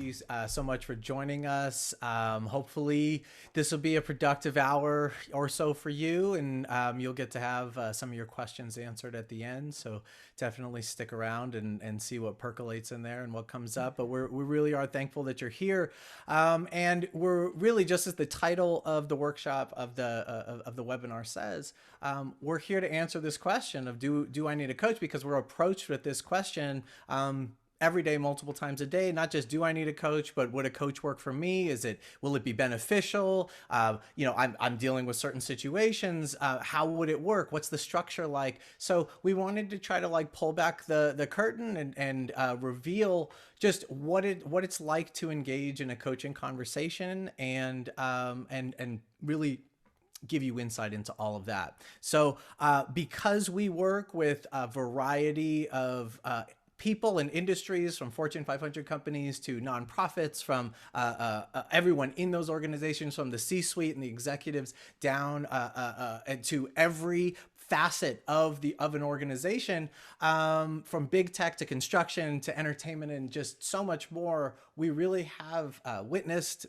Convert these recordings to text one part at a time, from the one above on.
you so much for joining us. Hopefully this will be a productive hour or so for you, and you'll get to have some of your questions answered at the end. So definitely stick around and see what percolates in there and what comes up. But we really are thankful that you're here. And we're really, just as the title of the workshop of the webinar says, we're here to answer this question of do I need a coach? Because we're approached with this question every day, multiple times a day. Not just do I need a coach, but would a coach work for me? Will it be beneficial? I'm dealing with certain situations. How would it work? What's the structure like? So we wanted to try to pull back the curtain and reveal just what it's like to engage in a coaching conversation and really give you insight into all of that. So because we work with a variety of people and industries, from Fortune 500 companies to nonprofits, from everyone in those organizations, from the C-suite and the executives down and to every facet of an organization, from big tech to construction to entertainment and just so much more. We really have witnessed,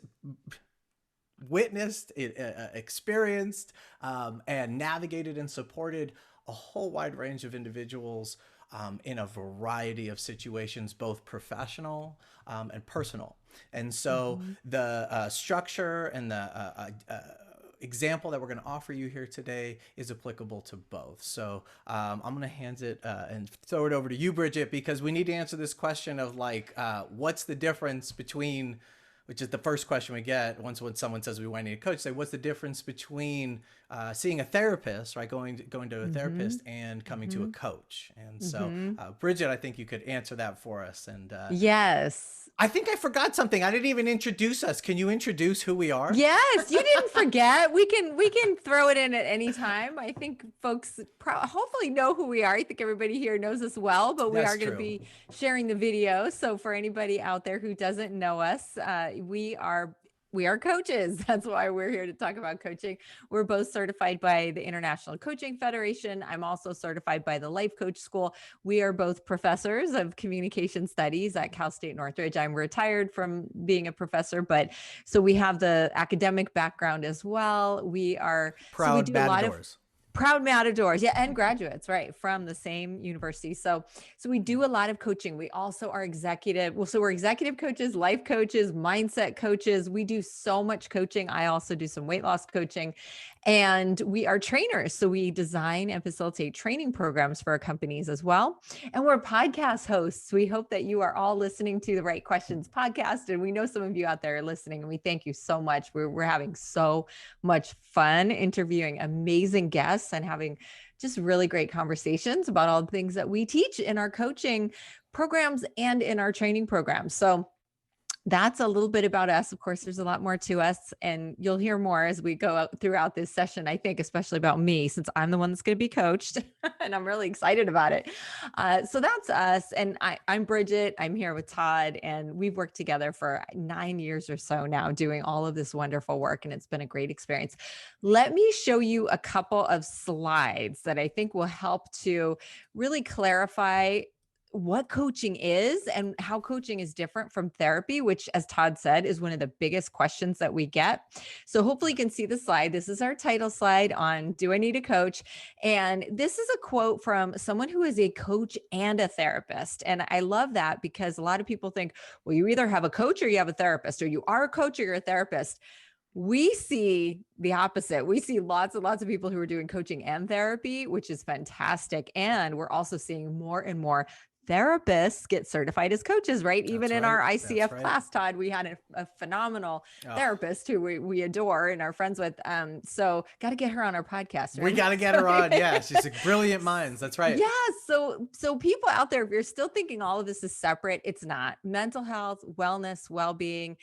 experienced, and navigated and supported a whole wide range of individuals in a variety of situations, both professional and personal. And so the structure and the example that we're going to offer you here today is applicable to both. So I'm going to hand it and throw it over to you, Bridget, because we need to answer this question of what's the difference between, which is the first question we get when someone says we need a coach, say, what's the difference between seeing a therapist, right? Going to a therapist and coming to a coach. And so Bridget, I think you could answer that for us. And yes. I think I forgot something. I didn't even introduce us. Can you introduce who we are? Yes, you didn't forget. We can throw it in at any time. I think folks hopefully know who we are. I think everybody here knows us well, but we are going to be sharing the video. So for anybody out there who doesn't know us, we are coaches. That's why we're here to talk about coaching. We're both certified by the International Coaching Federation. I'm also certified by the Life Coach School. We are both professors of communication studies at Cal State Northridge. I'm retired from being a professor, but so we have the academic background as well. We are proud matadors. Proud matadors, yeah, and graduates, right, from the same university. So we do a lot of coaching. We also are executive. Well, so we're executive coaches, life coaches, mindset coaches. We do so much coaching. I also do some weight loss coaching, and we are trainers. So we design and facilitate training programs for our companies as well. And we're podcast hosts. We hope that you are all listening to the Right Questions podcast. And we know some of you out there are listening, and we thank you so much. We're having so much fun interviewing amazing guests and having just really great conversations about all the things that we teach in our coaching programs and in our training programs. So that's a little bit about us. Of course, there's a lot more to us, and you'll hear more as we go out throughout this session, I think, especially about me, since I'm the one that's going to be coached and I'm really excited about it. So that's us. And I'm Bridget. I'm here with Todd, and we've worked together for 9 years or so now doing all of this wonderful work, and it's been a great experience. Let me show you a couple of slides that I think will help to really clarify what coaching is and how coaching is different from therapy, which, as Todd said, is one of the biggest questions that we get. So hopefully you can see the slide. This is our title slide on Do I Need a Coach? And this is a quote from someone who is a coach and a therapist. And I love that because a lot of people think, well, you either have a coach or you have a therapist, or you are a coach or you're a therapist. We see the opposite. We see lots and lots of people who are doing coaching and therapy, which is fantastic. And we're also seeing more and more therapists get certified as coaches, right? Even in our ICF class, Todd, we had a phenomenal therapist who we adore and are friends with. So got to get her on our podcast. Right? We got to get her on. Yeah. She's a brilliant minds. That's right. Yeah. So people out there, if you're still thinking all of this is separate, it's not. Mental health, wellness, well-being,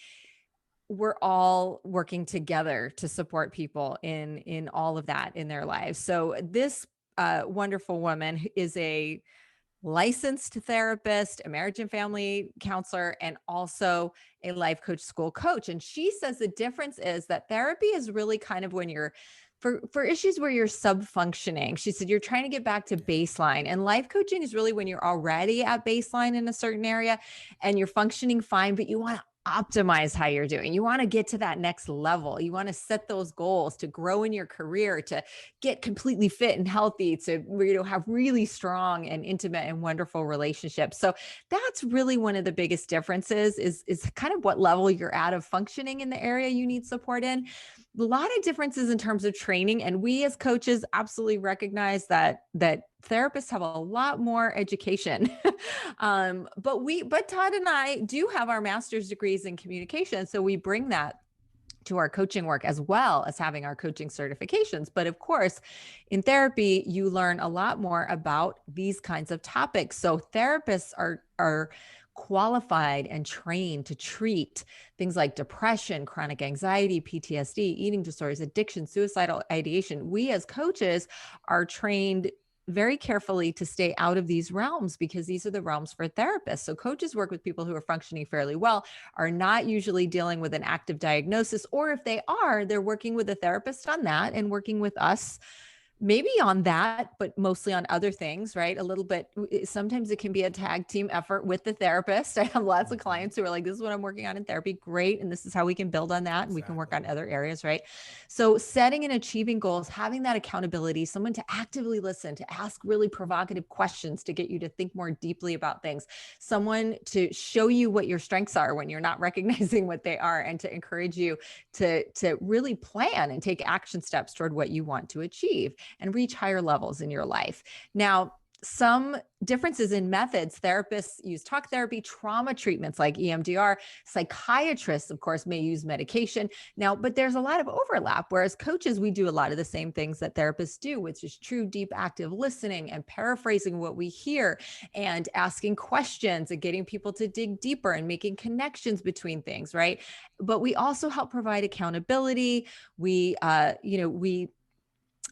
we're all working together to support people in all of that in their lives. So this wonderful woman is a licensed therapist, a marriage and family counselor, and also a life coach school coach. And she says the difference is that therapy is really kind of when you're for issues where you're sub-functioning. She said, you're trying to get back to baseline, and life coaching is really when you're already at baseline in a certain area and you're functioning fine, but you want to optimize how you're doing. You want to get to that next level. You want to set those goals to grow in your career, to get completely fit and healthy, to have really strong and intimate and wonderful relationships. So that's really one of the biggest differences is kind of what level you're at of functioning in the area you need support in. A lot of differences in terms of training, and we as coaches absolutely recognize that therapists have a lot more education. But Todd and I do have our master's degrees in communication, so we bring that to our coaching work as well as having our coaching certifications. But of course, in therapy, you learn a lot more about these kinds of topics. So therapists are qualified and trained to treat things like depression, chronic anxiety, PTSD, eating disorders, addiction, suicidal ideation. We as coaches are trained very carefully to stay out of these realms because these are the realms for therapists. So coaches work with people who are functioning fairly well, are not usually dealing with an active diagnosis, or if they are, they're working with a therapist on that and working with us maybe on that, but mostly on other things, right? A little bit, sometimes it can be a tag team effort with the therapist. I have lots of clients who are like, this is what I'm working on in therapy. Great. And this is how we can build on that. And we can work on other areas, right? So setting and achieving goals, having that accountability, someone to actively listen, to ask really provocative questions, to get you to think more deeply about things, someone to show you what your strengths are when you're not recognizing what they are, and to encourage you to really plan and take action steps toward what you want to achieve and reach higher levels in your life. Now, some differences in methods. Therapists use talk therapy, trauma treatments like EMDR. Psychiatrists, of course, may use medication. Now, but there's a lot of overlap, whereas coaches, we do a lot of the same things that therapists do, which is true, deep, active listening and paraphrasing what we hear and asking questions and getting people to dig deeper and making connections between things, right? But we also help provide accountability. We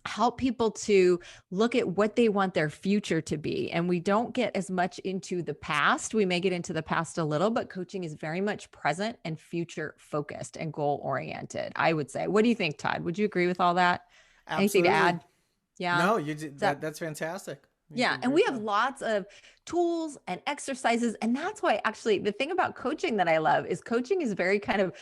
help people to look at what they want their future to be. And we don't get as much into the past. We may get into the past a little, but coaching is very much present and future focused and goal oriented, I would say. What do you think, Todd? Would you agree with all that? Anything to Absolutely. add? Yeah. No, you did So, that's fantastic. You yeah. did a And we great have job. lots of tools and exercises. And that's why actually the thing about coaching that I love is coaching is very kind of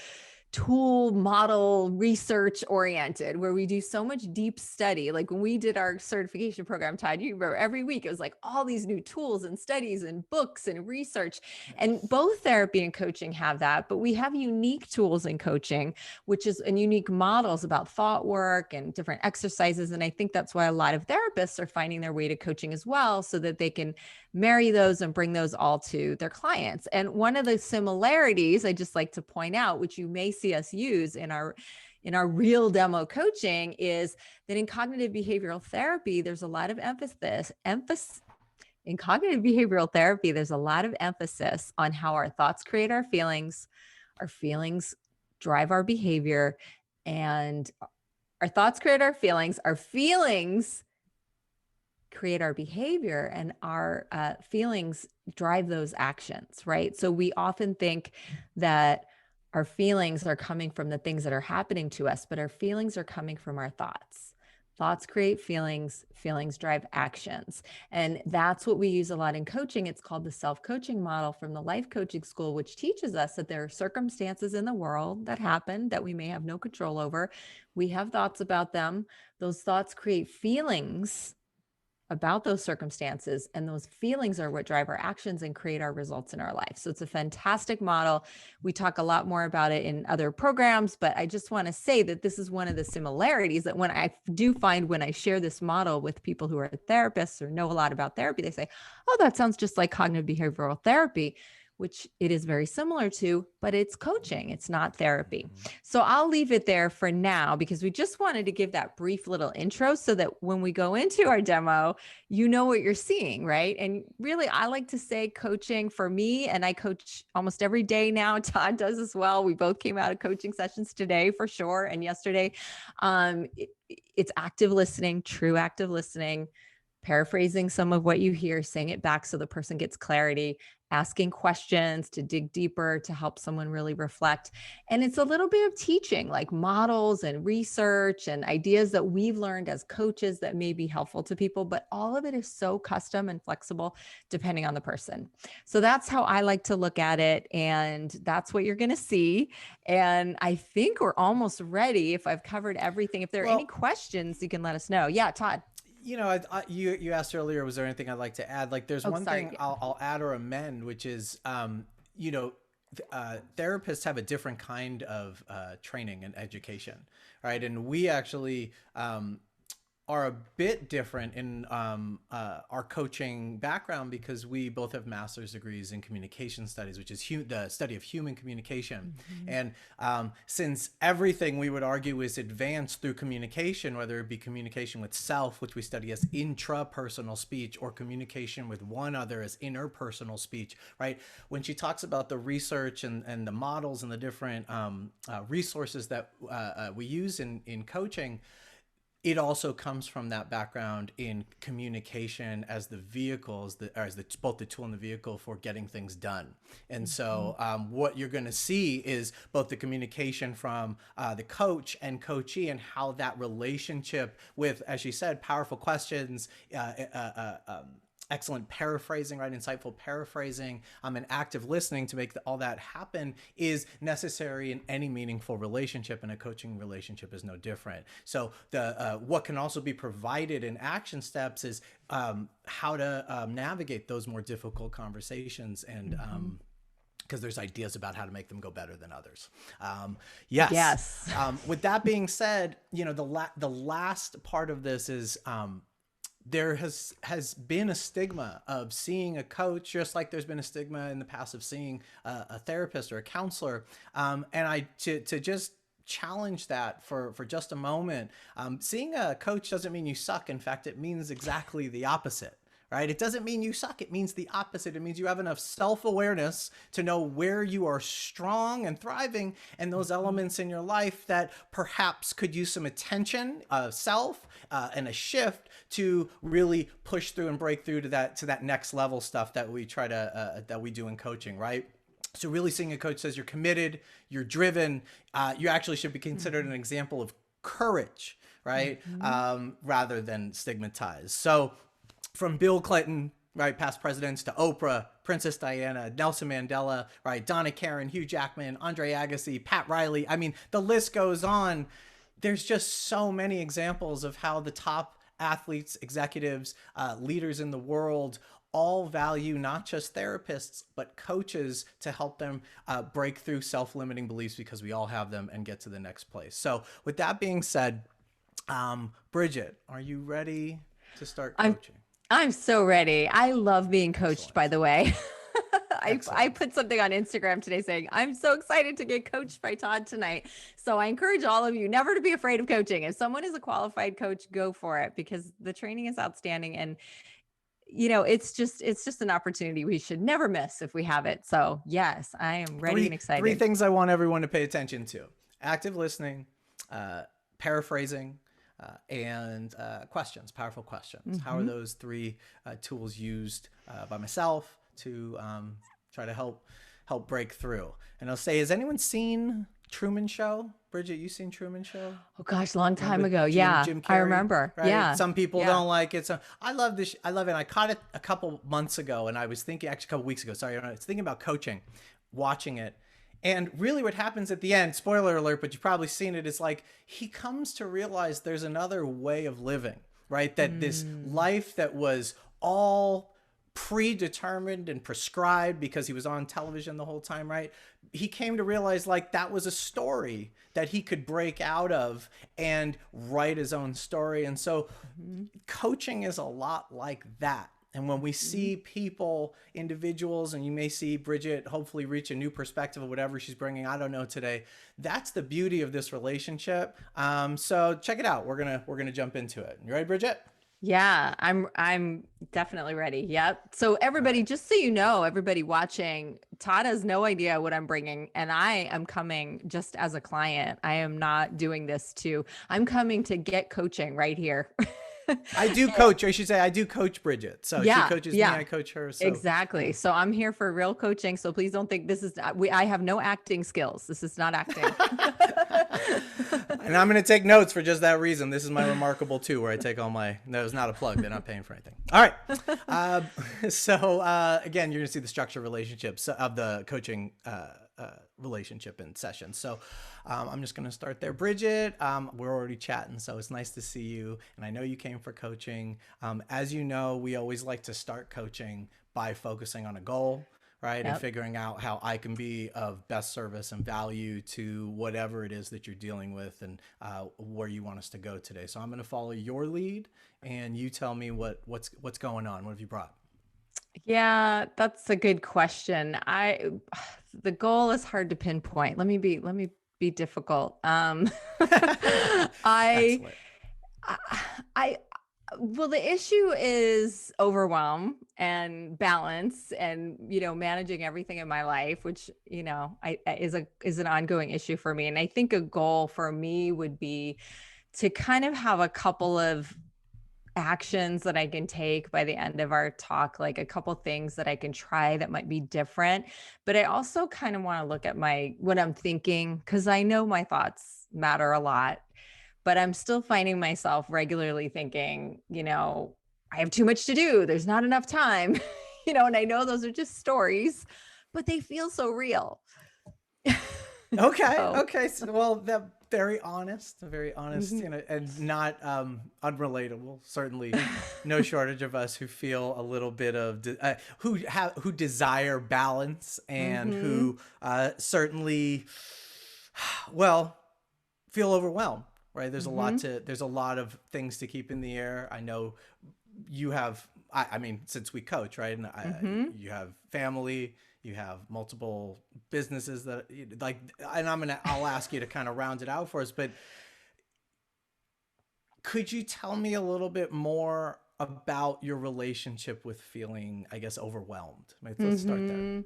tool model research oriented, where we do so much deep study. Like when we did our certification program, Todd, you remember every week it was like all these new tools and studies and books and research. And both therapy and coaching have that, but we have unique tools in coaching, which is and unique models about thought work and different exercises. And I think that's why a lot of therapists are finding their way to coaching as well, so that they can marry those and bring those all to their clients. And one of the similarities I just like to point out, which you may see us use in our real demo coaching, is that in cognitive behavioral therapy, there's a lot of emphasis in cognitive behavioral therapy, there's a lot of emphasis on how our thoughts create our feelings drive our behavior, and our thoughts create our feelings create our behavior, and our feelings drive those actions, right? So we often think that our feelings are coming from the things that are happening to us, but our feelings are coming from our thoughts. Thoughts create feelings, feelings drive actions. And that's what we use a lot in coaching. It's called the self-coaching model from the life coaching school, which teaches us that there are circumstances in the world that happen that we may have no control over. We have thoughts about them. Those thoughts create feelings about those circumstances, and those feelings are what drive our actions and create our results in our life. So it's a fantastic model. We talk a lot more about it in other programs, but I just want to say that this is one of the similarities that when I share this model with people who are therapists or know a lot about therapy, they say, oh, that sounds just like cognitive behavioral therapy, which it is very similar to, but it's coaching. It's not therapy. So I'll leave it there for now, because we just wanted to give that brief little intro so that when we go into our demo, you know what you're seeing, right? And really, I like to say coaching for me, and I coach almost every day now. Todd does as well. We both came out of coaching sessions today for sure, and yesterday. It's active listening, true active listening, paraphrasing some of what you hear, saying it back so the person gets clarity, asking questions to dig deeper, to help someone really reflect. And it's a little bit of teaching, like models and research and ideas that we've learned as coaches that may be helpful to people, but all of it is so custom and flexible depending on the person. So that's how I like to look at it. And that's what you're going to see. And I think we're almost ready. If I've covered everything, if there are any Well, questions, you can let us know. Yeah, Todd. you asked earlier, was there anything I'd like to add? Like, there's Oh, one sorry. thing Yeah. I'll add or amend, which is, you know, therapists have a different kind of training and education, right? And we actually are a bit different in our coaching background because we both have master's degrees in communication studies, which is the study of human communication. Mhm. And since everything we would argue is advanced through communication, whether it be communication with self, which we study as intrapersonal speech, or communication with one other as interpersonal speech, right? When she talks about the research and the models and the different resources that we use in coaching, it also comes from that background in communication as the vehicles, as the both the tool and the vehicle for getting things done. And Mhm. so, what you're going to see is both the communication from the coach and coachee, and how that relationship with, as she said, powerful questions, excellent paraphrasing, right? Insightful paraphrasing, and active listening to make all that happen is necessary in any meaningful relationship, and a coaching relationship is no different. So the what can also be provided in action steps is how to navigate those more difficult conversations, and Mhm. because there's ideas about how to make them go better than others. Yes. Yes. With that being said, the last part of this is there has been a stigma of seeing a coach, just like there's been a stigma in the past of seeing a therapist or a counselor. And to just challenge that for just a moment. Seeing a coach doesn't mean you suck. In fact, it means exactly the opposite. Right? It doesn't mean you suck. It means the opposite. It means you have enough self-awareness to know where you are strong and thriving, and those Mhm. elements in your life that perhaps could use some attention, self, and a shift to really push through and break through to that next level stuff that we try to that we do in coaching, right? So really seeing a coach says you're committed, you're driven, you actually should be considered an Mhm. example of courage, right? Mhm. Rather than stigmatized. So from Bill Clinton, right, past presidents, to Oprah, Princess Diana, Nelson Mandela, right, Donna Karen, Hugh Jackman, Andre Agassi, Pat Riley. I mean, the list goes on. There's just so many examples of how the top athletes, executives, leaders in the world all value not just therapists, but coaches to help them break through self-limiting beliefs, because we all have them, and get to the next place. So with that being said, Bridget, are you ready to start I'm coaching? I'm so ready. I love being coached, by Excellent. the way. I Excellent. put something on Instagram today saying, I'm so excited to get coached by Todd tonight. So I encourage all of you never to be afraid of coaching. If someone is a qualified coach, go for it, because the training is outstanding. And it's just an opportunity we should never miss if we have it. So yes, I am ready and Three excited. things I want everyone to pay attention to: active listening, paraphrasing, and questions, powerful questions. How are Hmm. those three tools used by myself to try to help break through? And I'll say, has anyone seen Truman Show? Bridget, you seen Truman Show? Oh gosh, long Remember time with ago. Yeah, Jim I Carrey, remember. right? Yeah. Some people Yeah. don't like it. So I love this. I love it. I caught it a couple months ago, and I was thinking, actually a couple weeks ago. Sorry, I was thinking about coaching, watching it, and really what happens at the end. Spoiler alert, but you've probably seen it. Is like he comes to realize there's another way of living, right? That this Mm. life that was all predetermined and prescribed because he was on television the whole time, right? He came to realize like that was a story that he could break out of and write his own story. And so Mhm. coaching is a lot like that. And when we Mhm. see people, individuals, and you may see Bridget hopefully reach a new perspective of whatever she's bringing, I don't know today. That's the beauty of this relationship. So check it out. We're gonna jump into it. You ready, Bridget? Yeah, I'm definitely ready. Yep. So All everybody, right. just so you know, everybody watching, Todd has no idea what I'm bringing, and I am coming just as a client. I am not doing this to. I'm coming to get coaching right here. I do coach. I should say I do coach Bridget. So she Yeah, coaches me. yeah. I coach her. So Exactly. So I'm here for real coaching. So please don't think this is I have no acting skills. This is not acting. and I'm going to take notes for just that reason. This is my Remarkable 2 where I take all my, no, it's not a plug. They're not paying for anything. All right. Again, you're going to see the structure relationships of the coaching relationship and sessions. So I'm just going to start there. Bridget, we're already chatting, so it's nice to see you. And I know you came for coaching. As you know, we always like to start coaching by focusing on a goal, right? Yep. And figuring out how I can be of best service and value to whatever it is that you're dealing with and where you want us to go today. So I'm going to follow your lead and you tell me what's going on. What have you brought? Yeah, that's a good question. The goal is hard to pinpoint. Let me be difficult. I, I, well, the issue is overwhelm and balance and, managing everything in my life, which, is an ongoing issue for me. And I think a goal for me would be to kind of have a couple of actions that I can take by the end of our talk, like a couple things that I can try that might be different. But I also kind of want to look at what I'm thinking, because I know my thoughts matter a lot, but I'm still finding myself regularly thinking, I have too much to do. There's not enough time, and I know those are just stories, but they feel so real. Okay. Okay. So, well, that very honest, and not unrelatable. Certainly, no shortage of us who feel a little bit of who desire balance and who certainly, well, feel overwhelmed. Right? There's a lot of things to keep in the air. I know you have. I mean, since we coach, right? And you have family. You have multiple businesses that like, and I'll ask you to kind of round it out for us, but could you tell me a little bit more about your relationship with feeling, I guess, overwhelmed? Let's start there.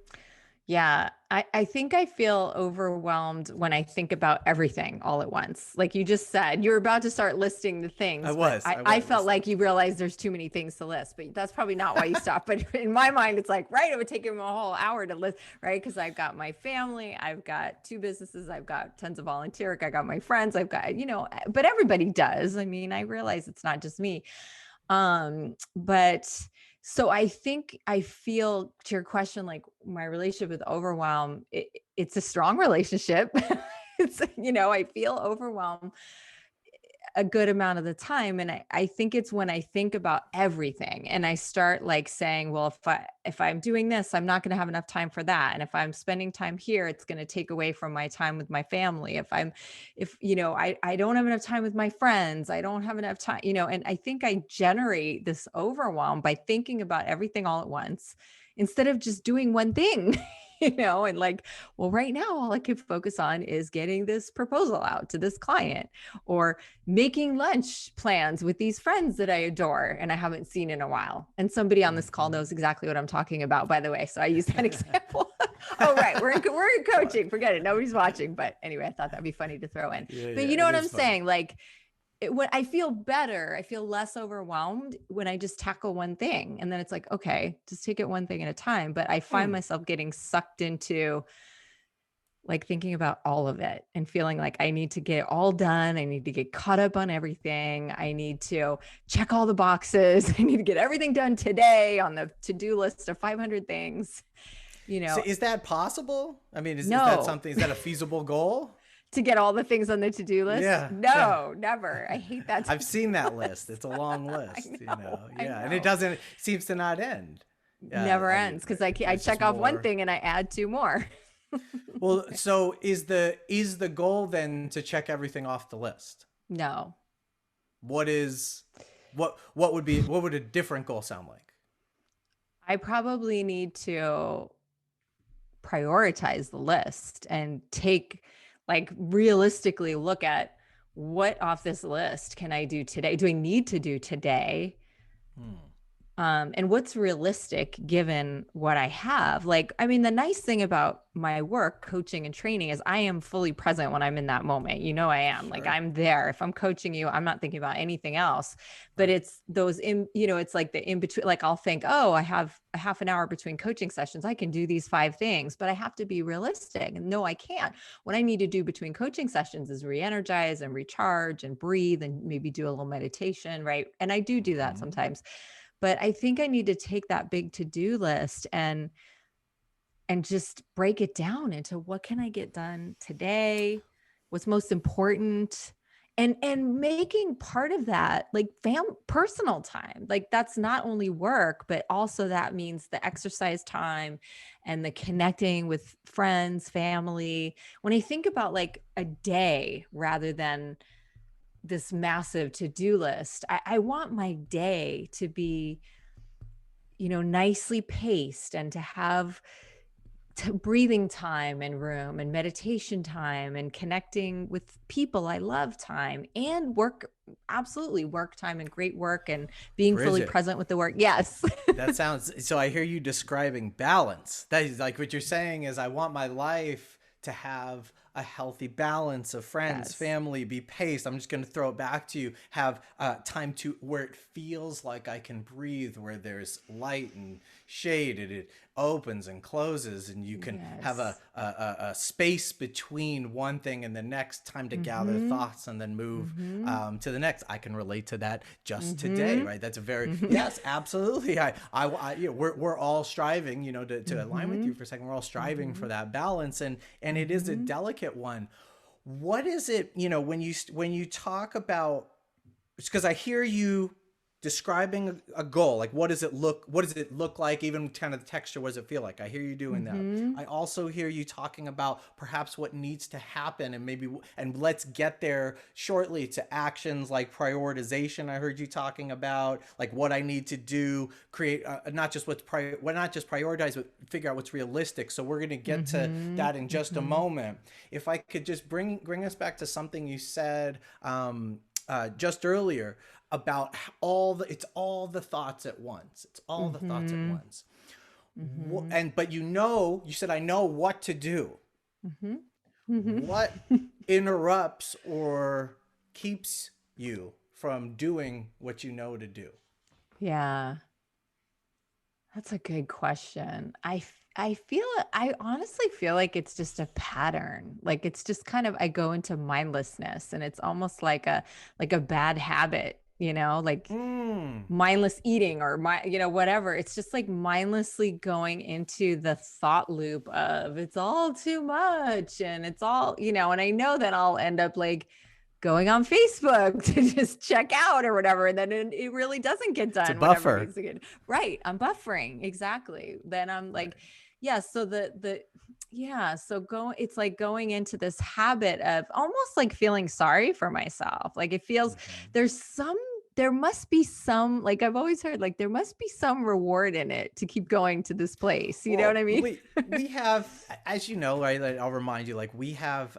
Yeah, I think I feel overwhelmed when I think about everything all at once. Like you just said, you're about to start listing the things. I felt like you realized there's too many things to list, but that's probably not why you stopped. But in my mind, it's like, right, it would take him a whole hour to list, right? Because I've got my family, I've got 2 businesses, I've got tons of volunteer work, I got my friends, I've got, but everybody does. I mean, I realize it's not just me. But so I think I feel, to your question, like my relationship with overwhelm, it's a strong relationship. I feel overwhelmed a good amount of the time. And I think it's when I think about everything and I start like saying, well, if I'm doing this, I'm not going to have enough time for that. And if I'm spending time here, it's going to take away from my time with my family. I don't have enough time with my friends, I don't have enough time, and I think I generate this overwhelm by thinking about everything all at once instead of just doing one thing. And like, well, right now, all I can focus on is getting this proposal out to this client or making lunch plans with these friends that I adore and I haven't seen in a while. And somebody on this call knows exactly what I'm talking about, by the way. So I use that example. Oh, right. We're in coaching. Forget it. Nobody's watching. But anyway, I thought that'd be funny to throw in. But you know what I'm saying? Like, when I feel better, I feel less overwhelmed when I just tackle one thing. And then it's like, okay, just take it one thing at a time. But I find myself getting sucked into like thinking about all of it and feeling like I need to get it all done. I need to get caught up on everything. I need to check all the boxes. I need to get everything done today on the to-do list of 500 things. So is that possible? I mean, is that something, is that a feasible goal? To get all the things on the to-do list? Yeah. No, never. I hate that. I've seen that list. It's a long list, I know. And it seems to not end. Never ends because I check off one thing and I add 2 more. Well, so is the goal then to check everything off the list? No. What would a different goal sound like? I probably need to prioritize the list and realistically look at what off this list can I do today? Do I need to do today? And what's realistic given what I have. Like, I mean, the nice thing about my work, coaching and training, is I am fully present when I'm in that moment. You know, I am like, Sure. I'm there. If I'm coaching you, I'm not thinking about anything else. But Right. it's those it's like the in between, like I'll think, oh, I have a half an hour between coaching sessions. I can do these 5 things, but I have to be realistic. And no, I can't. What I need to do between coaching sessions is re-energize and recharge and breathe and maybe do a little meditation. Right. And I do that Mm-hmm. sometimes, but I think I need to take that big to-do list and just break it down into what can I get done today? What's most important? And making part of that like personal time. Like that's not only work, but also that means the exercise time and the connecting with friends, family. When I think about like a day rather than this massive to-do list, I want my day to be, nicely paced and to have breathing time and room and meditation time and connecting with people I love time and work, absolutely work time and great work and being fully Bridget, present with the work. Yes. that sounds so. I hear you describing balance. That is like what you're saying is I want my life to have a healthy balance of friends, Yes. family, be paced. I'm just going to throw it back to you. Have time to where it feels like I can breathe, where there's light and shade, and it opens and closes, and you can have Yes. a space between one thing and the next, time to gather Mm-hmm. thoughts and then move Mm-hmm. to the next. I can relate to that just today, Mm-hmm. right? That's a very, Mm-hmm. yes, absolutely. We're all striving, to align with Mm-hmm. you for a second. We're all striving Mm-hmm. for that balance, and it is a Mm-hmm. delicate one. What is it, when you talk about, because I hear you describing a goal, like what does it look like, even kind of the texture, what does it feel like? I hear you doing that. Mm-hmm. I also hear you talking about perhaps what needs to happen, and maybe, and let's get there shortly, to actions like prioritization. I heard you talking about like what I need to do, create not just not just prioritize, but figure out what's realistic. So we're going to get to Mm-hmm. that in just a Mm-hmm. moment. If I could just bring us back to something you said just earlier about it's all the thoughts at once. It's all the thoughts at Mm-hmm. once. Mm-hmm. And but you said I know what to do. Mm-hmm. What Mm-hmm. interrupts or keeps you from doing what you know to do? Yeah. That's a good question. I honestly feel like it's just a pattern. Like it's just kind of I go into mindlessness and it's almost like a bad habit, like Mm. mindless eating or whatever. It's just like mindlessly going into the thought loop of it's all too much and it's all, and I know that I'll end up like going on Facebook to just check out or whatever. And then it really doesn't get It's a done whatever buffer. needs to get right. I'm buffering. Exactly. Then I'm like, Right. yeah. So yeah. So it's like going into this habit of almost like feeling sorry for myself. Like it feels Mm-hmm. there must be some, like I've always heard, like there must be some reward in it to keep going to this place. You know what Well, I mean? we have, as you know, right? Like, I'll remind you, like we have,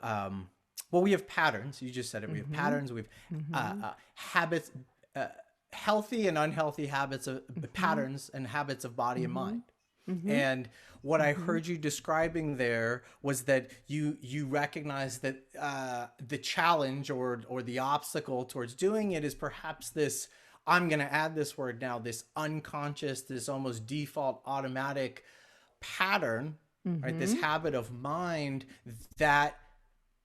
we have patterns. You just said it. We have Mm-hmm. patterns. We have Mm-hmm. habits, uh, healthy and unhealthy habits of Mm-hmm. patterns and habits of body and Mm-hmm. mind. Mm-hmm. And what I Mm-hmm. heard you describing there was that you recognize that the challenge or the obstacle towards doing it is perhaps this. I'm going to add this word now. This unconscious, this almost default automatic pattern, right? This Mm-hmm. habit of mind that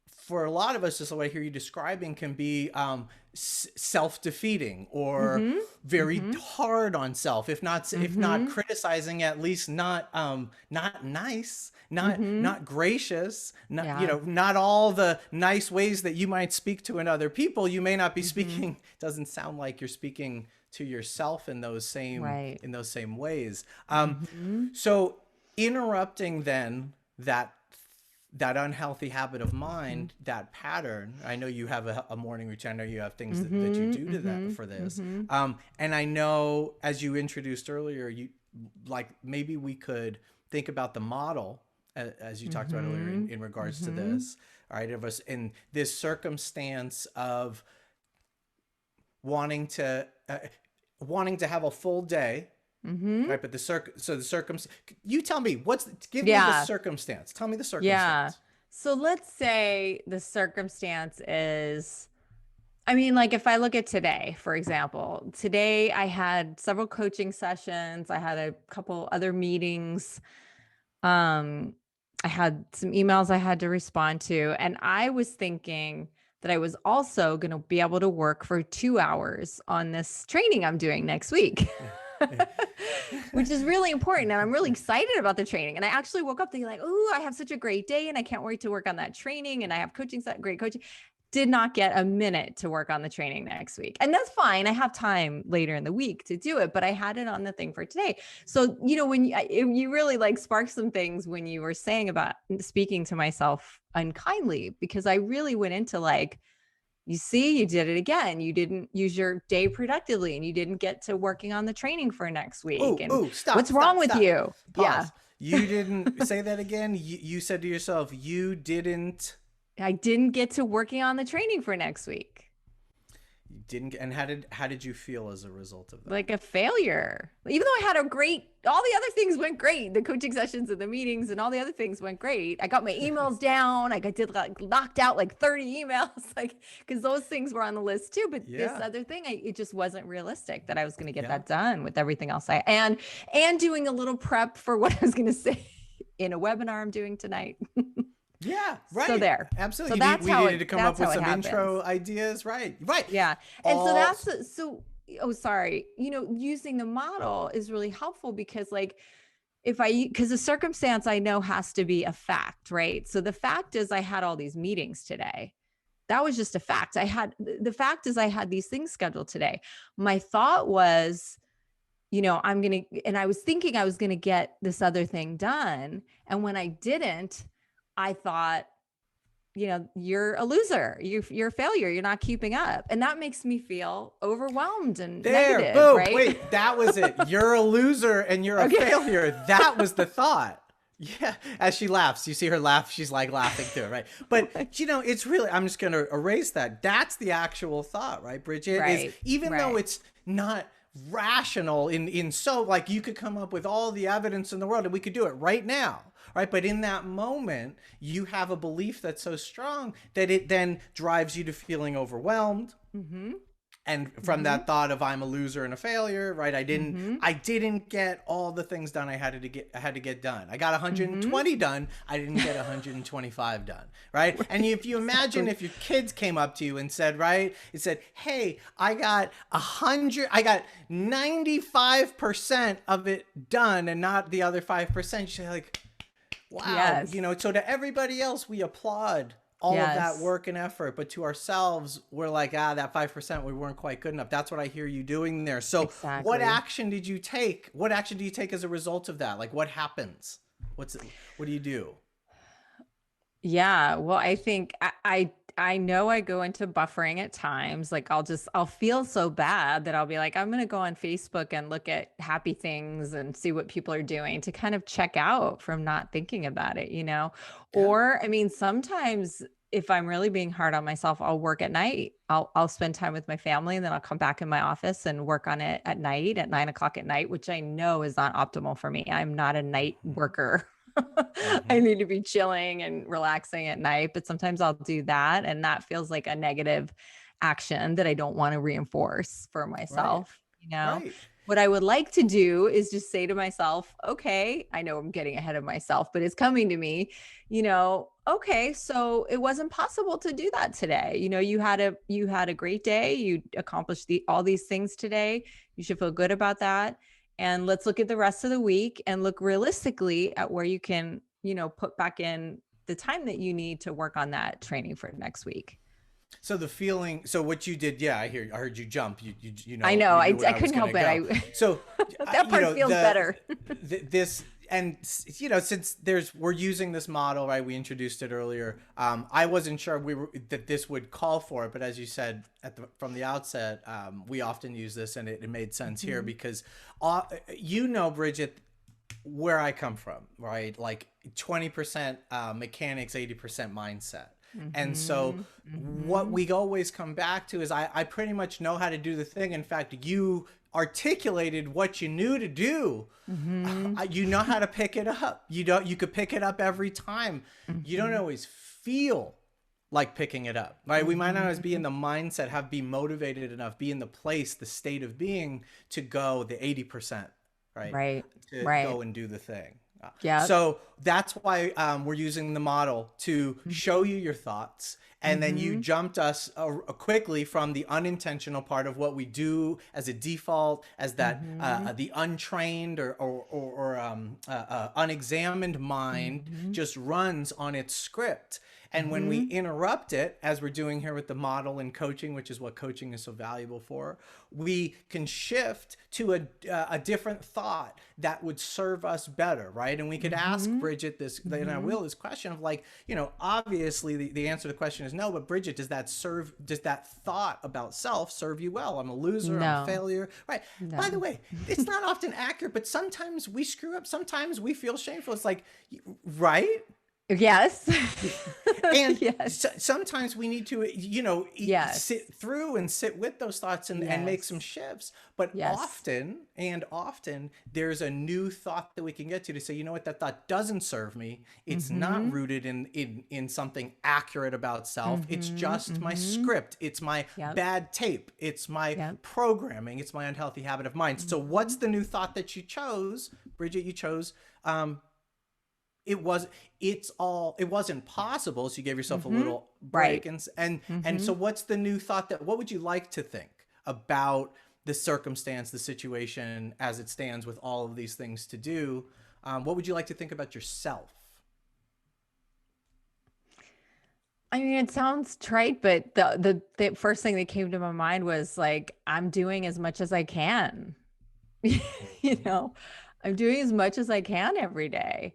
for a lot of us, just what I hear you describing, can be self-defeating or Mm-hmm. very Mm-hmm. hard on self. If not Mm-hmm. criticizing, at least not nice, not Mm-hmm. not gracious, Yeah. not all the nice ways that you might speak to in other people. You may not be Mm-hmm. speaking. Doesn't sound like you're speaking to yourself in those same Right. ways. Mm-hmm. So interrupting then that unhealthy habit of Mm-hmm. mind, that pattern. I know you have a morning routine. I know you have things that you Mm-hmm. do to that Mm-hmm. for this. Mm-hmm. And I know, as you introduced earlier, you like maybe we could think about the model, as you talked about earlier, Mm-hmm. in regards to Mm-hmm. this. All right, of us in this circumstance of wanting to wanting to have a full day, Mm-hmm. right? But so the circumstance, you tell me give me the Yeah. circumstance. Tell me the Yeah. circumstance. So let's say the circumstance is, I mean, like if I look at today, for example, today I had several coaching sessions, I had a couple other meetings. Um, I had some emails I had to respond to, and I was thinking that I was also going to be able to work for 2 hours on this training I'm doing next week. Which is really important. And I'm really excited about the training. And I actually woke up thinking like, oh, I have such a great day and I can't wait to work on that training. And I have coaching set, great coaching. Did not get a minute to work on the training next week. And that's fine. I have time later in the week to do it, but I had it on the thing for today. So, when you really like sparked some things when you were saying about speaking to myself unkindly, because I really went into like, you see, you did it again. You didn't use your day productively and you didn't get to working on the training for next week. And Stop, what's wrong stop, with stop. you? Yeah. Pause. You didn't say that again. You said to yourself, you didn't. I didn't get to working on the training for next week. You didn't. And how did you feel as a result of that? Like a failure. Even though I had all the other things went great. The coaching sessions and the meetings and all the other things went great. I got my emails down. I did like knocked out like 30 emails, like, because those things were on the list too. But this other thing, it just wasn't realistic that I was going to get that done with everything else and doing a little prep for what I was going to say in a webinar I'm doing tonight. Yeah, right. So there. Absolutely. So We needed to come up with some intro ideas. Right. Yeah. And oh, sorry. Using the model is really helpful because like, because the circumstance I know has to be a fact, right? So the fact is I had all these meetings today. That was just a fact. The fact is I had these things scheduled today. My thought was, and I was thinking I was going to get this other thing done. And when I didn't, I thought, you're a loser. You're a failure. You're not keeping up. And that makes me feel overwhelmed and negative, boom, right? Wait, that was it. You're a loser and you're a failure. That was the thought. Yeah. As she laughs, you see her laugh. She's like laughing too, right? But it's really, I'm just going to erase that. That's the actual thought, right, Bridget? Right. Even though it's not rational so like you could come up with all the evidence in the world and we could do it right now, right? But in that moment, you have a belief that's so strong that it then drives you to feeling overwhelmed. Mm-hmm. And from that thought of I'm a loser and a failure, right? I didn't get all the things done I had to get done. I got 120 done. I didn't get 125 done, right? And if you imagine if your kids came up to you and said, right, it said, hey, I got 95% of it done and not the other 5%. You're like, wow, so to everybody else, we applaud all of that work and effort, but to ourselves, we're like, that 5%, we weren't quite good enough. That's what I hear you doing there. So what action did you take? What action do you take as a result of that? Like what happens? What do you do? Yeah. Well, I think I know I go into buffering at times. Like I'll feel so bad that I'll be like, I'm going to go on Facebook and look at happy things and see what people are doing to kind of check out from not thinking about it, Or, I mean, sometimes if I'm really being hard on myself, I'll work at night. I'll spend time with my family and then I'll come back in my office and work on it at night at 9 o'clock at night, which I know is not optimal for me. I'm not a night worker. I need to be chilling and relaxing at night, but sometimes I'll do that. And that feels like a negative action that I don't want to reinforce for myself. Right. What I would like to do is just say to myself, okay, I know I'm getting ahead of myself, but it's coming to me, okay, so it wasn't possible to do that today. You had a great day. You accomplished all these things today. You should feel good about that. And let's look at the rest of the week and look realistically at where you can, put back in the time that you need to work on that training for next week. So what you did, I heard you jump. You know. I know. I couldn't help it. So that part feels better. Since we're using this model, right? We introduced it earlier. I wasn't sure that this would call for it, but as you said from the outset, we often use this, and it made sense here because, Bridget, where I come from, right? Like 20% mechanics, 80% mindset. And so Mhm. what Mhm. we always come back to is I pretty much know how to do the thing. In fact, you articulated what you knew to do. Mhm. You know how to pick it up. You could pick it up every time. You don't Mhm. always feel like picking it up, right? We might not always be in Mhm. the mindset, be motivated enough, be in the place, the state of being to go the 80%, right? Right. To Right. go and do the thing. Yep. So that's why we're using the model to show Mhm. you your thoughts. And then you Mhm. jumped us quickly from the unintentional part of what we do as a default, as that Mhm. the untrained or unexamined mind Mhm. just runs on its script. And when we Mhm. interrupt it, as we're doing here with the model and coaching, which is what coaching is so valuable for, we can shift to a different thought that would serve us better, right? And we could ask Mhm. Bridget this, and I Mhm. will, this question of like, obviously the answer to the question is no, but Bridget, does that thought about self serve you well? I'm a loser, I'm a No. failure, right? By the No. way, it's not often accurate, but sometimes we screw up, sometimes we feel shameful. It's like, right? Yes. And Yes. sometimes we need to, Yes. sit through and sit with those thoughts and make some Yes. shifts. But Yes. often, there's a new thought that we can get to say, you know what, that thought doesn't serve me. It's not Mhm. rooted in something accurate about self. It's Mhm. just my Mhm. script. It's my Yep. bad tape. It's my Yep. programming. It's my unhealthy habit of mind. So what's Mhm. the new thought that you chose, Bridget? You chose um, it was it wasn't possible, so you gave yourself a Mhm. little break. Right. And so Mhm. what's the new thought, that what would you like to think about the circumstance, the situation as it stands with all of these things to do? What would you like to think about yourself? I mean, it sounds trite, but the first thing that came to my mind was like, I'm doing as much as I can. You Mhm. know, I'm doing as much as I can every day.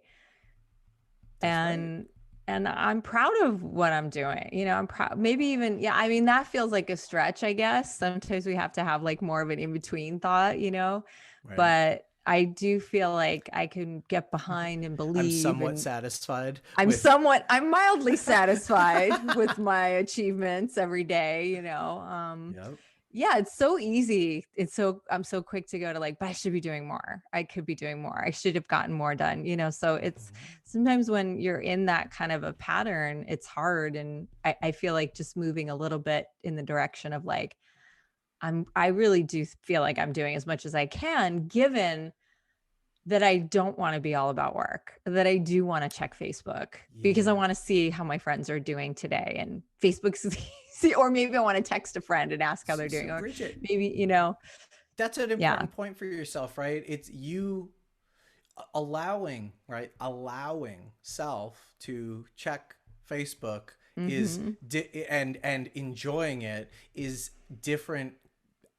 That's right. And I'm proud of what I'm doing. I'm proud. Maybe even, yeah, I mean, that feels like a stretch, I guess. Sometimes we have to have like more of an in-between thought. Right. But I do feel like I can get behind and I'm believe, somewhat and satisfied with. I'm mildly satisfied with my achievements every day. Yep. Yeah, it's so easy. I'm so quick to go to like, but I should be doing more. I could be doing more. I should have gotten more done. So it's Mhm. sometimes when you're in that kind of a pattern, it's hard. And I feel like just moving a little bit in the direction of like, I really do feel like I'm doing as much as I can, given that I don't want to be all about work, that I do want to check Facebook because I Yeah. want to see how my friends are doing today. And Facebook's easy, or maybe I want to text a friend and ask how So, they're doing, or Bridget, maybe, that's an yeah. important point for yourself, right? It's you allowing, right, allowing self to check Facebook is Mm-hmm. and enjoying it is different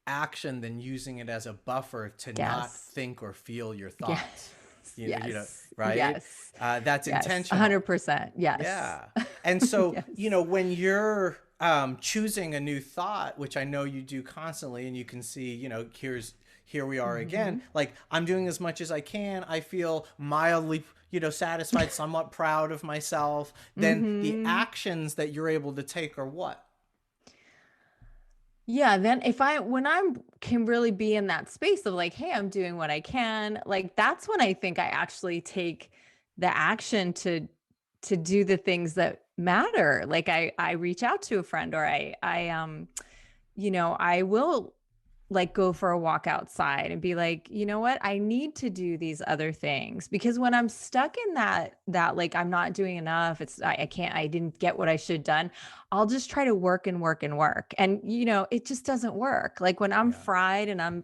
action than using it as a buffer to not Yes. think or feel your Yes. thoughts. Yes. Right? Yes. That's Yes. intentional. 100%. Yes. Yeah. And so, Yes. when you're choosing a new thought, which I know you do constantly, and you can see, here we are again. Mm-hmm. Like, I'm doing as much as I can. I feel mildly, satisfied, somewhat proud of myself. Then the Mm-hmm. actions that you're able to take are what? Yeah, then when I'm can really be in that space of like, hey, I'm doing what I can, like that's when I think I actually take the action to do the things that matter. Like I reach out to a friend, or I will like go for a walk outside and be like, you know what? I need to do these other things, because when I'm stuck in that like I'm not doing enough, I can't, I didn't get what I should have done. I'll just try to work and work and work. And it just doesn't work. Like when I'm Yeah. fried and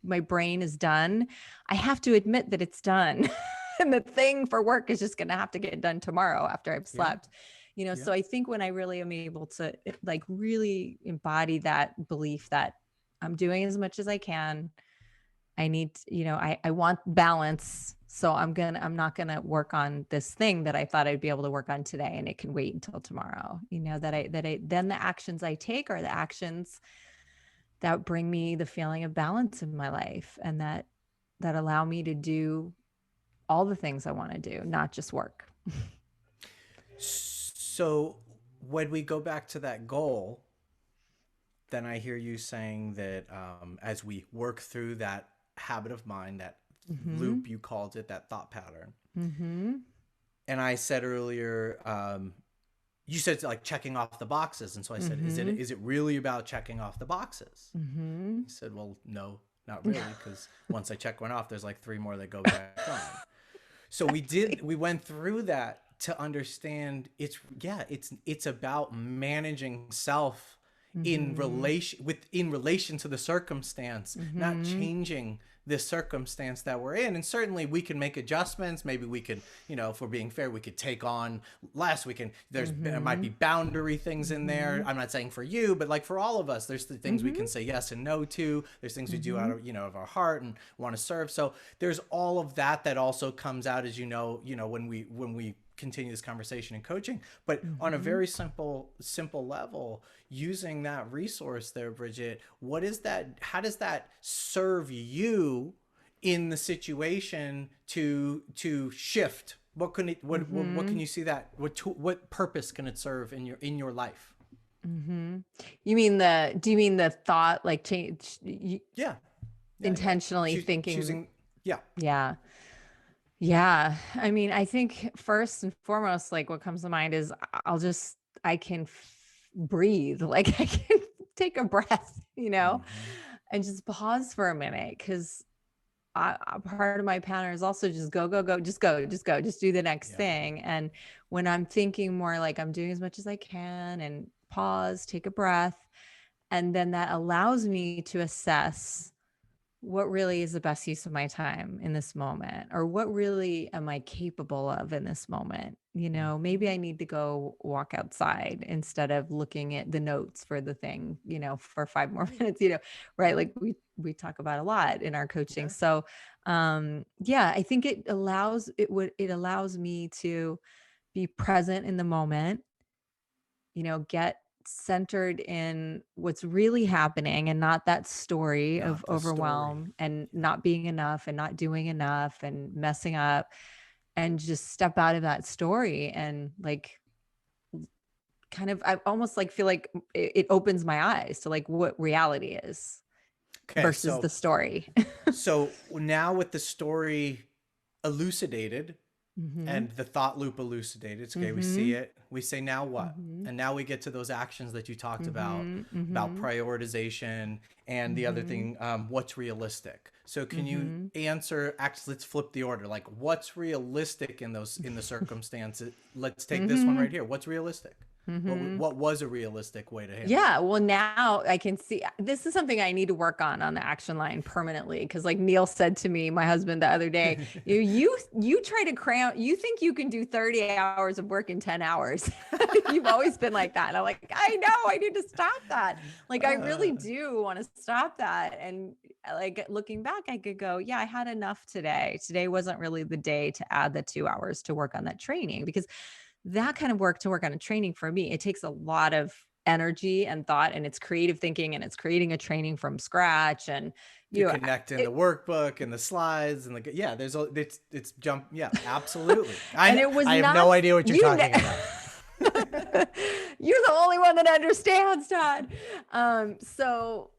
my brain is done, I have to admit that it's done. And the thing for work is just gonna have to get done tomorrow after I've Yeah. slept. Yeah. So I think when I really am able to like really embody that belief that I'm doing as much as I can. I need, I want balance. So I'm not gonna work on this thing that I thought I'd be able to work on today, and it can wait until tomorrow. Then the actions I take are the actions that bring me the feeling of balance in my life, and that allow me to do all the things I want to do, not just work. So when we go back to that goal, then I hear you saying that as we work through that habit of mind, that Mm-hmm. loop you called it, that thought pattern. Mm-hmm. And I said earlier, you said like checking off the boxes, and so I said, Mm-hmm. is it really about checking off the boxes? Mm-hmm. He said, well, no, not really, because once I check one off, there's like three more that go back on. So Exactly. we went through that to understand it's about managing self Mm-hmm. in relation to the circumstance, not Mm-hmm. changing this circumstance that we're in. And certainly we can make adjustments. Maybe we could, if we're being fair, we could take on less. There might Mm-hmm. be boundary things in there. Mm-hmm. I'm not saying for you, but like for all of us, there's the things we Mm-hmm. can say yes and no to. There's things we do Mm-hmm. out of, of our heart and want to serve. So there's all of that that also comes out, as when we continue this conversation in coaching. But on a Mm-hmm. very simple level, using that resource there, Bridget, what is that? How does that serve you in the situation to shift? What Mm-hmm. can you see that what purpose can it serve in your life? Mm-hmm. You mean do you mean the thought, like change, Yeah, yeah. intentionally thinking? Choosing. Yeah, Yeah. Yeah. I mean, I think first and foremost, like what comes to mind is I can breathe, like I can take a breath, hmm and just pause for a minute. Cause part of my pattern is also just go, go, go, just go, just go, just do the next yeah. thing. And when I'm thinking more like I'm doing as much as I can and pause, take a breath, and then that allows me to assess what really is the best use of my time in this moment, or what really am I capable of in this moment. Maybe hmm I need to go walk outside instead of looking at the notes for the thing, for 5 more minutes, right? Yeah, Like we talk about a lot in our coaching. yeah. So yeah, I think it allows me to be present in the moment, get centered in what's really happening and not that story of Not the story. overwhelm and Yeah. not being enough and not doing enough and messing up, and just step out of that story and like kind of I almost like feel like it opens my eyes to like what reality is Okay, versus the story. so now with the story elucidated Mhm. and the thought loop elucidated, it's okay, we see Mhm. it. We say now what? Mhm. And now we get to those actions that you talked Mhm. about Mhm. prioritization and the other Mhm. thing, what's realistic. So can you Mhm. answer? Actually, let's flip the order. Like, what's realistic in the circumstances? Let's take this one right Mhm. here. What's realistic? Mhm. What was a realistic way to handle it? Yeah, well, now I can see this is something I need to work on the action line permanently. Because, like Neil said to me, my husband, the other day, you try to cram. You think you can do 30 hours of work in 10 hours. You've always been like that. And I'm like, I know, I need to stop that. Like, I really Uh, do want to stop that. And like looking back, I could go, yeah, I had enough today. Today wasn't really the day to add the 2 hours to work on that training, because that kind of work to work on a training for me, it takes a lot of energy and thought, and it's creative thinking, and it's creating a training from scratch. And, to you know, connect in it, the workwork and the slides and the yeah there's a it's jump yeah absolutely and it was I have not, no idea what you're you, talking about. you're the only one that understands, Todd. So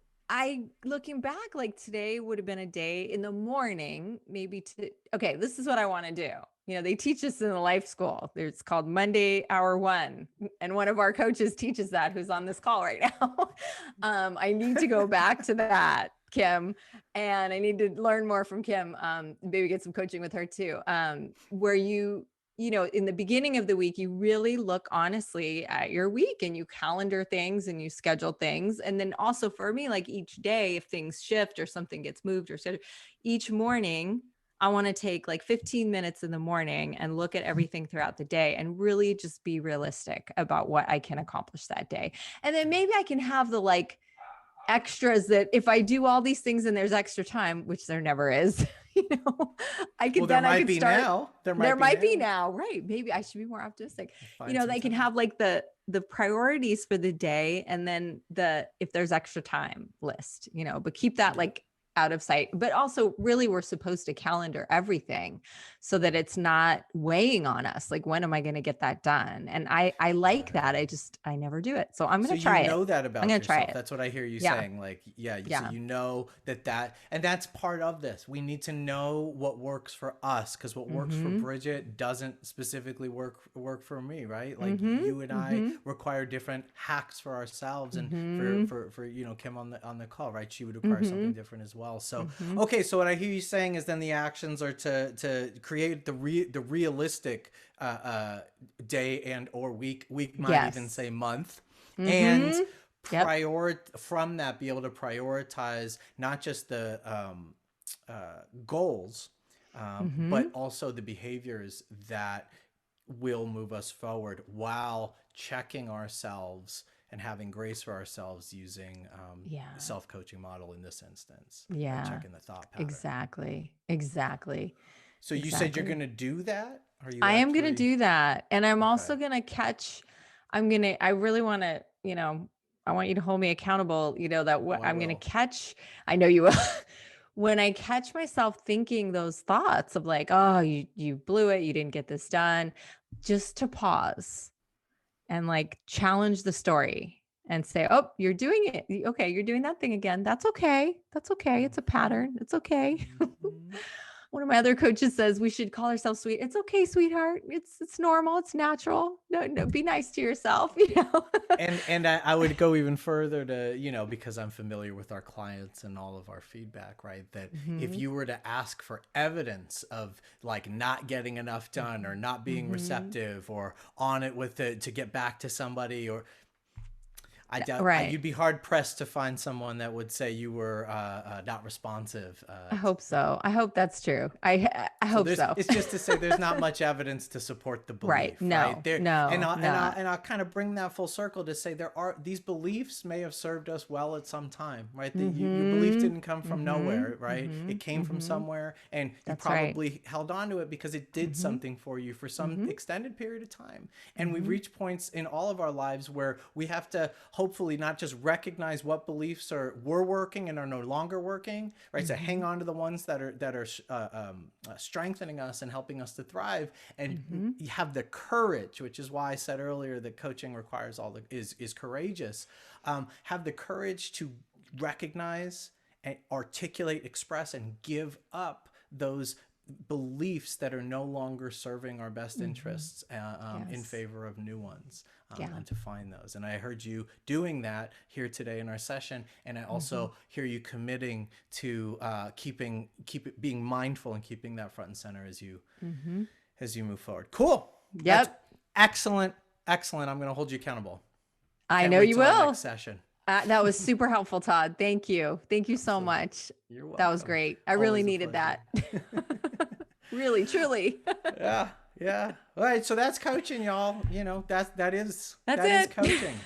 looking back, like today would have been a day in the morning, maybe okay, this is what I want to do. They teach us in the life school. It's called Monday Hour One. And one of our coaches teaches that, who's on this call right now. I need to go back to that, Kim, and I need to learn more from Kim. Maybe get some coaching with her too. Where in the beginning of the week, you really look honestly at your week and you calendar things and you schedule things. And then also for me, like each day, if things shift or something gets moved or scheduled, each morning, I want to take like 15 minutes in the morning and look at everything throughout the day and really just be realistic about what I can accomplish that day. And then maybe I can have the like extras that if I do all these things and there's extra time, which there never is, you know, Well, there I might could be start. now. There There might be might be now. now, right? Maybe I should be more optimistic. Find some They can time. have like the priorities for the day, and then if there's extra time list, but keep that Yeah. like out of sight. But also, really, we're supposed to calendar everything so that it's not weighing on us. Like, when am I going to get that done? And I like that. Right. I never do it. So I'm So going to you try it. know that I'm about going to try yourself. it. That's what I hear you Yeah. saying. Like, yeah, so Yeah. you know and that's part of this. We need to know what works for us, because what works for Mm-hmm. Bridget doesn't specifically work for me, right? Like Mm-hmm. you and I Mm-hmm. require different hacks for ourselves, and Mm-hmm. for Kim on the call, right? She would require Mm-hmm. something different as well. So Mm-hmm. okay, so what I hear you saying is then the actions are to create the realistic day and or week might even Yes. say month, and Mm-hmm. Yep. from that be able to prioritize not just the goals, Mm-hmm. but also the behaviors that will move us forward while checking ourselves and having grace for ourselves using Yeah. self-coaching model in this instance, right? Yeah. Checking the thought pattern. Exactly. Exactly. So you said you're going Exactly. to do that? Are you I am going to actually do that. And I'm okay? also going to I really want to, I want you to hold me accountable, that Oh, what I I'm going to will. catch, I know you will. When I catch myself thinking those thoughts of like, oh, you blew it, you didn't get this done, just to pause and like challenge the story and say, oh, you're doing it. Okay, you're doing that thing again. That's okay. That's okay. It's a Mhm. pattern. It's okay. Mhm. One of my other coaches says we should call ourselves sweet. It's okay, sweetheart. It's normal. It's natural. No, no, be nice to yourself, And I would go even further to, because I'm familiar with our clients and all of our feedback, right? That if Mhm. you were to ask for evidence of like not getting enough done or not being Mhm. receptive or on it with it to get back to somebody, or I doubt Right. you'd be hard pressed to find someone that would say you were not responsive. I hope so. I hope that's true. I So hope there's so. it's just to say there's not much evidence to support the Right. belief, right? No. There No. Not. and I'll kind of bring that full circle to say there are these beliefs may have served us well at some time, right? That your belief Mhm. didn't come from Mhm. nowhere, right? It Mhm. came from Mhm. somewhere, and you That's right. probably held on to it because it did Mhm. something for you for some Mhm. extended period of time. And we Mhm. reach points in all of our lives where we have to hopefully not just recognize what beliefs were working and are no longer working, right? So hang Mhm. on to the ones that are strengthening us and helping us to thrive, and Mhm. you have the courage, which is why I said earlier that coaching requires is courageous. Have the courage to recognize and articulate, express, and give up those beliefs that are no longer serving our best Mhm. interests in Yes. favor of new ones, Yeah. and to find those. And I heard you doing that here today in our session, and I Mhm. also hear you committing to keep it being mindful and keeping that front and center Mhm. as you move forward. Cool. That's Yep. excellent. Excellent. I'm going to hold you accountable. I Can't know wait you till our next will. session. That was super helpful, Todd. Thank you. Thank you so Absolutely. much. You're That was welcome. great. I really Always a needed pleasure. that. Really, truly. Yeah, yeah. All right, so that's coaching, y'all. That's that is it. coaching.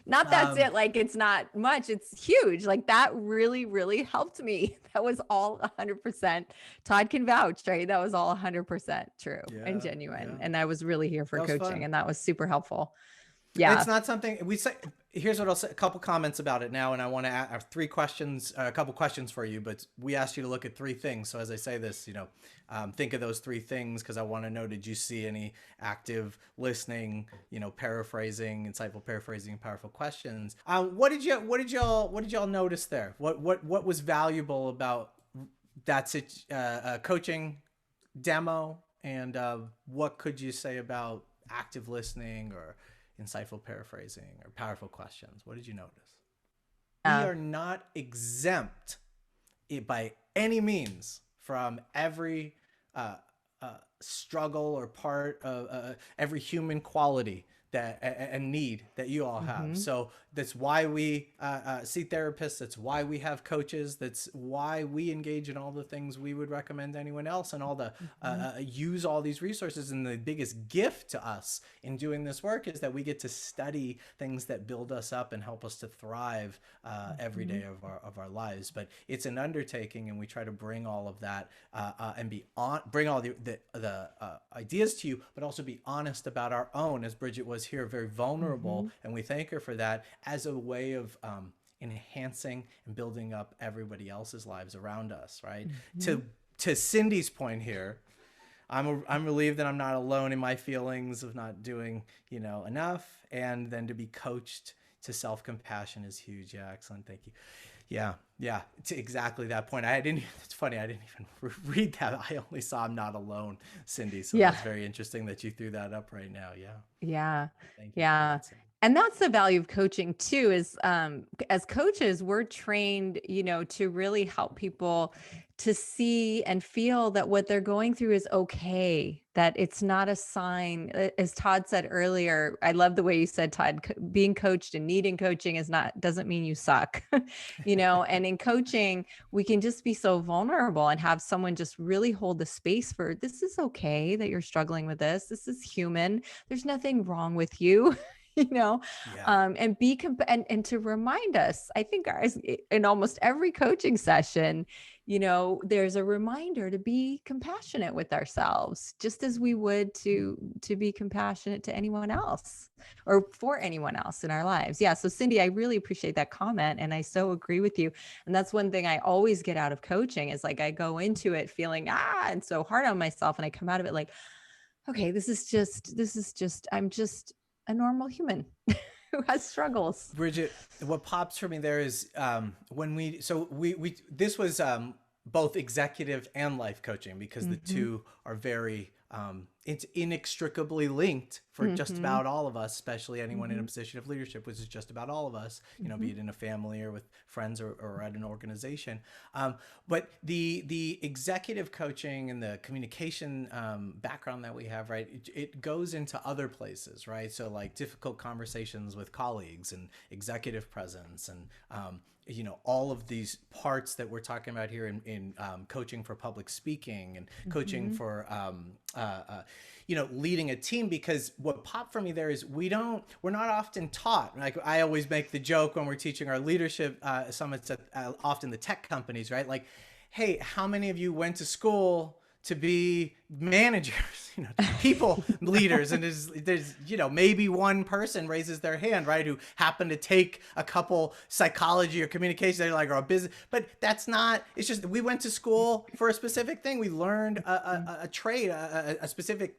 Not that's Um, it. Like it's not much. It's huge. Like that really, really helped me. That was all 100%. Todd can vouch, right? That was all 100% true and yeah, genuine. yeah. And I was really here for That was coaching, fun. and that was super helpful. It's Yeah. not something we say. Here's what I'll say. A couple comments about it now, and I want to add three questions, a couple questions for you. But we asked you to look at three things. So as I say this, think of those three things because I want to know: did you see any active listening? Paraphrasing, insightful paraphrasing, powerful questions. What did y'all notice there? What was valuable about that coaching demo, and what could you say about active listening or insightful paraphrasing or powerful questions? What did you notice? We Yeah. are not exempt by any means from every struggle or part of every human quality that and need that you all have. Mm-hmm. So that's why we see therapists. That's why we have coaches. That's why we engage in all the things we would recommend to anyone else, and all the Mm-hmm. use all these resources. And the biggest gift to us in doing this work is that we get to study things that build us up and help us to thrive every Mm-hmm. day of our lives. But it's an undertaking, and we try to bring all of that and bring all the ideas to you, but also be honest about our own, as Bridget was here, very Mm-hmm. vulnerable, and we thank her for that, as a way of enhancing and building up everybody else's lives around us, right? Mhm. To Cindy's point here, I'm relieved that I'm not alone in my feelings of not doing, enough. And then to be coached to self-compassion is huge. Yeah, excellent. Thank you. Yeah, yeah, to exactly that point. I didn't. It's funny. I didn't even read that. I only saw "I'm not alone," Cindy. So Yeah. that's very interesting that you threw that up right now. Yeah, Yeah. thank you for Yeah. that, Cindy. And that's the value of coaching too, is as coaches, we're trained, to really help people to see and feel that what they're going through is okay, that it's not a sign. As Todd said earlier, I love the way you said, Todd, being coached and needing coaching doesn't mean you suck, and in coaching, we can just be so vulnerable and have someone just really hold the space for, this is okay that you're struggling with this. This is human. There's nothing wrong with you. you know Yeah, and be and to remind us, I think, guys, in almost every coaching session, there's a reminder to be compassionate with ourselves, just as we would to be compassionate to anyone else or for anyone else in our lives. Yeah, so Cindy, I really appreciate that comment, and I so agree with you. And that's one thing I always get out of coaching, is like I go into it feeling and so hard on myself, and I come out of it like, okay, this is just I'm just a normal human who has struggles. Bridget, what pops for me there is when we this was both executive and life coaching, because the Mm-hmm. two are very it's inextricably linked for just Mm-hmm. about all of us, especially anyone in a Mm-hmm. position of leadership, which is just about all of us, Mm-hmm. be it in a family or with friends or at an organization. But the executive coaching and the communication background that we have, right, it goes into other places, right? So like difficult conversations with colleagues and executive presence and all of these parts that we're talking about here in coaching for public speaking and coaching Mm-hmm. for leading a team. Because what popped for me there is we're not often taught. Like I always make the joke when we're teaching our leadership summits at often the tech companies, right? Like, hey, how many of you went to school to be managers, people leaders? And there's maybe one person raises their hand, right, who happened to take a couple psychology or communication, they're like, or a business. But that's not, it's just we went to school for a specific thing. We learned a trade, a specific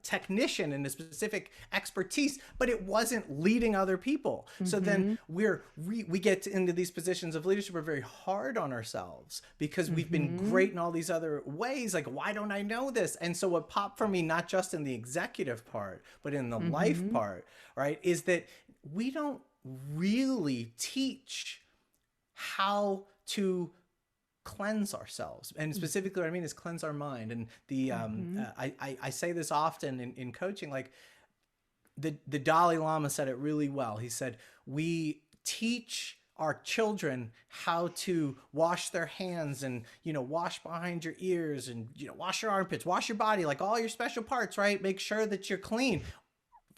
technician and a specific expertise, but it wasn't leading other people. So then Mm-hmm. we get into these positions of leadership. We're very hard on ourselves because we've been Mm-hmm. great in all these other ways. Like, why don't I know this? And so what popped for me, not just in the executive part, but in the life Mm-hmm. part, right, is that we don't really teach how to cleanse ourselves. And specifically what I mean is cleanse our mind. And Mm-hmm. I say this often in coaching. Like the Dalai Lama said it really well. He said, we teach our children how to wash their hands and wash behind your ears and wash your armpits, wash your body, like all your special parts, right? Make sure that you're clean,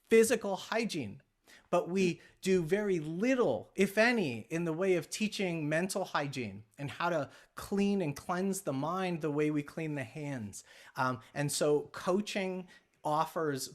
physical hygiene. But we do very little, if any, in the way of teaching mental hygiene and how to clean and cleanse the mind the way we clean the hands. And so coaching offers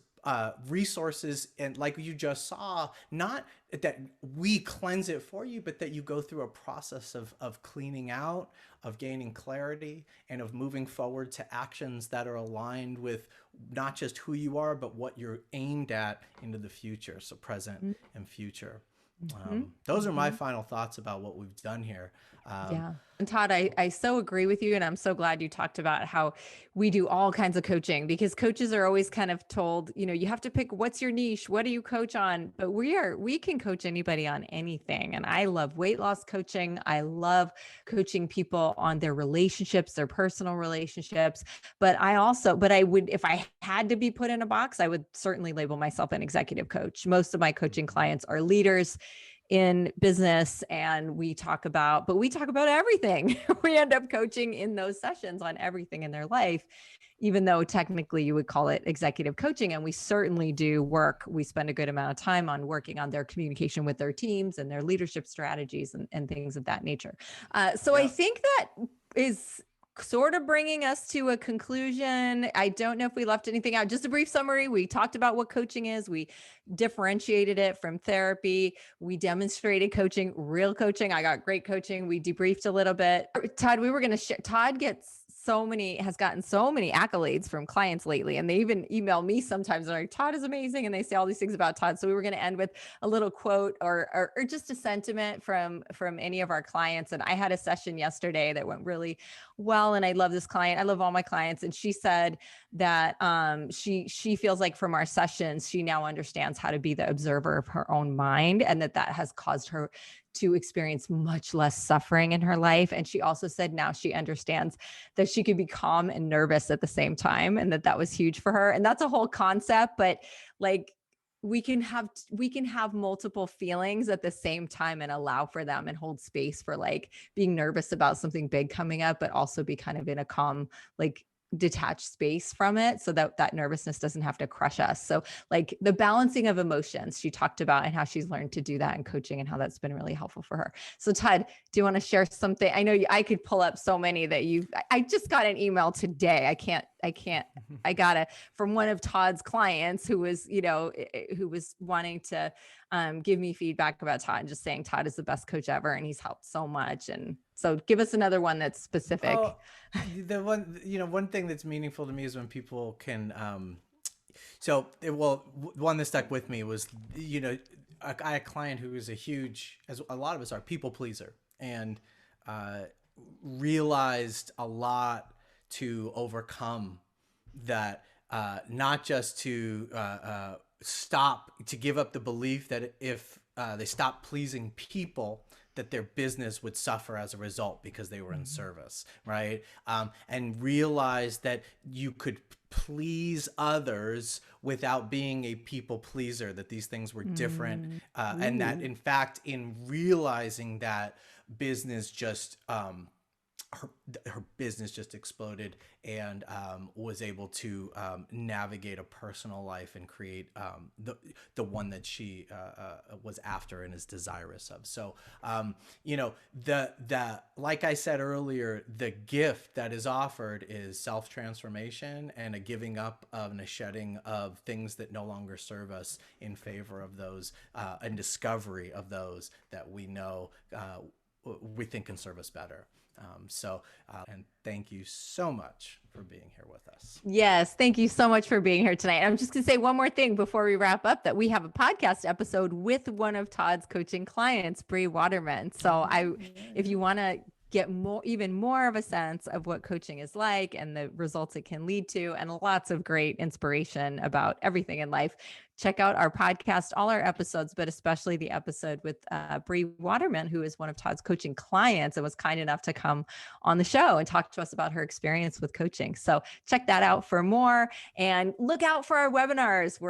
resources, and like you just saw, not that we cleanse it for you, but that you go through a process of cleaning out, of gaining clarity, and of moving forward to actions that are aligned with not just who you are, but what you're aimed at into the future. So present and future. Mm-hmm. Those are my Mm-hmm. final thoughts about what we've done here. Um, Yeah. And Todd, I so agree with you. And I'm so glad you talked about how we do all kinds of coaching, because coaches are always kind of told, you have to pick what's your niche, what do you coach on? But we can coach anybody on anything. And I love weight loss coaching. I love coaching people on their relationships, their personal relationships. But I would, if I had to be put in a box, I would certainly label myself an executive coach. Most of my coaching mhm. clients are leaders in business, and we talk about everything. We end up coaching in those sessions on everything in their life, even though technically you would call it executive coaching. And we certainly do work. We spend a good amount of time on working on their communication with their teams and their leadership strategies and things of that nature. So I Yeah. think that is sort of bringing us to a conclusion. I don't know if we left anything out. Just a brief summary. We talked about what coaching is. We differentiated it from therapy. We demonstrated coaching, real coaching. I got great coaching. We debriefed a little bit. Todd, we were going to share. Todd has gotten so many accolades from clients lately. And they even email me sometimes. They're like, Todd is amazing. And they say all these things about Todd. So we were going to end with a little quote or just a sentiment from any of our clients. And I had a session yesterday that went really well. And I love this client. I love all my clients. And she said that she feels like from our sessions, she now understands how to be the observer of her own mind, and that has caused her to experience much less suffering in her life. And she also said now she understands that she could be calm and nervous at the same time, and that was huge for her. And that's a whole concept, but like we can have multiple feelings at the same time and allow for them and hold space for like being nervous about something big coming up, but also be kind of in a calm, like detached space from it, so that nervousness doesn't have to crush us. So like the balancing of emotions she talked about, and how she's learned to do that in coaching, and how that's been really helpful for her. So Todd, do you want to share something? I know I could pull up so many that I just got an email today. I got from one of Todd's clients who was wanting to give me feedback about Todd, and just saying Todd is the best coach ever and he's helped so much. And so give us another one that's specific. Oh, the one thing that's meaningful to me is when people can, one that stuck with me was, I had a client who was as a lot of us are, people pleaser, and realized a lot to overcome that, not just to give up the belief that if they stop pleasing people, that their business would suffer as a result because they were in service, right? And realize that you could please others without being a people pleaser, that these things were different, and that in fact, in realizing that, business just her business just exploded, and was able to navigate a personal life and create the one that she was after and is desirous of. So the like I said earlier, the gift that is offered is self-transformation, and a giving up of and a shedding of things that no longer serve us in favor of those, and discovery of those that we know we think can serve us better. And thank you so much for being here with us. Yes. Thank you so much for being here tonight. I'm just going to say one more thing before we wrap up, that we have a podcast episode with one of Todd's coaching clients, Bree Waterman. So if you want to get even more of a sense of what coaching is like and the results it can lead to, and lots of great inspiration about everything in life, check out our podcast, all our episodes, but especially the episode with Bree Waterman, who is one of Todd's coaching clients and was kind enough to come on the show and talk to us about her experience with coaching. So check that out for more, and look out for our webinars.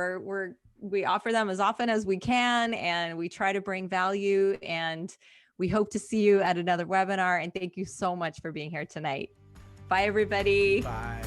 We offer them as often as we can, and we try to bring value, and we hope to see you at another webinar. And thank you so much for being here tonight. Bye, everybody. Bye.